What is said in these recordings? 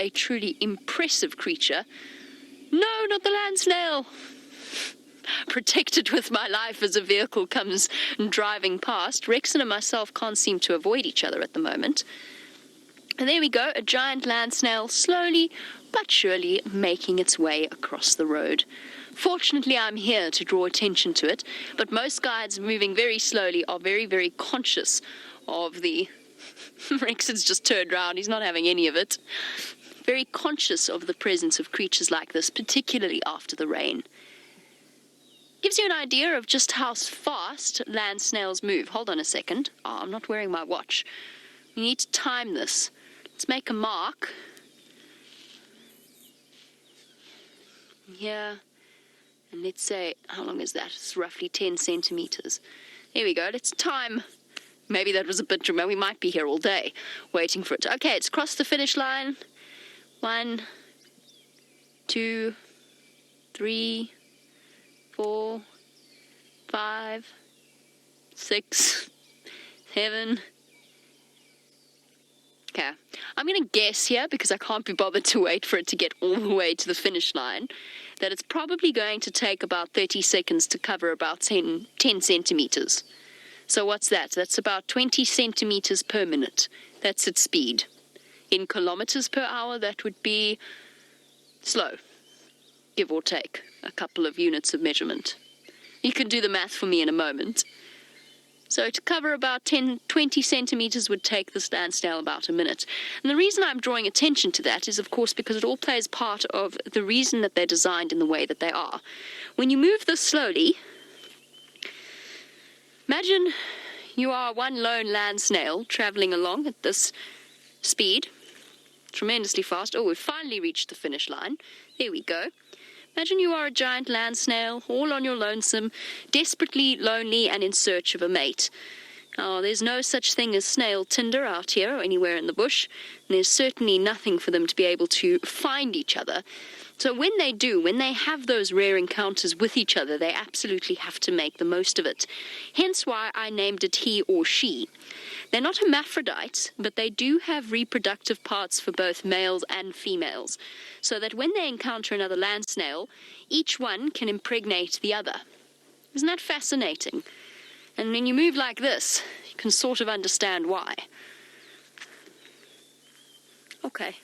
a truly impressive creature. No, not the land snail! Protected with my life as a vehicle comes driving past. Rexon and myself can't seem to avoid each other at the moment. And there we go, a giant land snail slowly but surely making its way across the road. Fortunately, I'm here to draw attention to it, but most guides moving very slowly are very, very conscious of the... Rexon's just turned around, he's not having any of it. Very conscious of the presence of creatures like this, particularly after the rain. Gives you an idea of just how fast land snails move. Hold on a second. Oh, I'm not wearing my watch. We need to time this. Let's make a mark. Here. And let's say, how long is that? It's roughly 10 centimeters. There we go. Let's time. Maybe that was a bit too much. We might be here all day waiting for it. Okay, it's crossed the finish line. 1, 2, 3, 4, 5, 6, 7. Okay, I'm going to guess here, because I can't be bothered to wait for it to get all the way to the finish line, that it's probably going to take about 30 seconds to cover about 10 centimeters. So what's that? That's about 20 centimeters per minute. That's its speed. In kilometers per hour, that would be slow, give or take a couple of units of measurement. You can do the math for me in a moment. So to cover about 20 centimeters would take this land snail about a minute. And the reason I'm drawing attention to that is, of course, because it all plays part of the reason that they're designed in the way that they are. When you move this slowly, imagine you are one lone land snail traveling along at this speed, tremendously fast. Oh, we've finally reached the finish line. There we go. Imagine you are a giant land snail, all on your lonesome, desperately lonely and in search of a mate. Oh, there's no such thing as snail tinder out here or anywhere in the bush, and there's certainly nothing for them to be able to find each other. So when they do, when they have those rare encounters with each other, they absolutely have to make the most of it. Hence why I named it he or she. They're not hermaphrodites, but they do have reproductive parts for both males and females, so that when they encounter another land snail, each one can impregnate the other. Isn't that fascinating? And when you move like this, you can sort of understand why. Okay.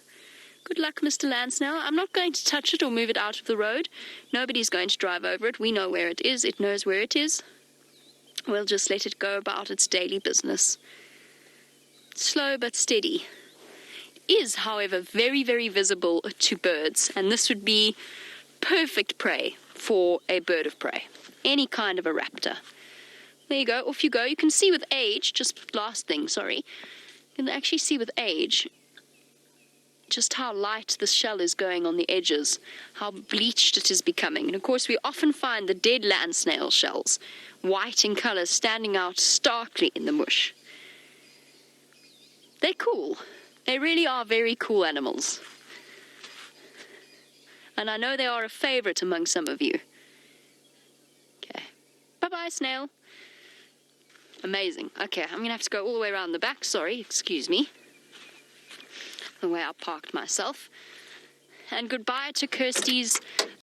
Good luck, Mr. Land Snail. I'm not going to touch it or move it out of the road. Nobody's going to drive over it. We know where it is. It knows where it is. We'll just let it go about its daily business. Slow but steady. It is, however, very, very visible to birds, and this would be perfect prey for a bird of prey. Any kind of a raptor. There you go. Off you go. You can see with age, just last thing, sorry. You can actually see with age just how light the shell is going on the edges, how bleached it is becoming. And of course we often find the dead land snail shells, white in colour, standing out starkly in the mush. They're cool. They really are very cool animals. And I know they are a favourite among some of you. Okay. Bye-bye, snail. Amazing. Okay, I'm going to have to go all the way around the back. Sorry, excuse me. The way I parked myself. And goodbye to Kirsty's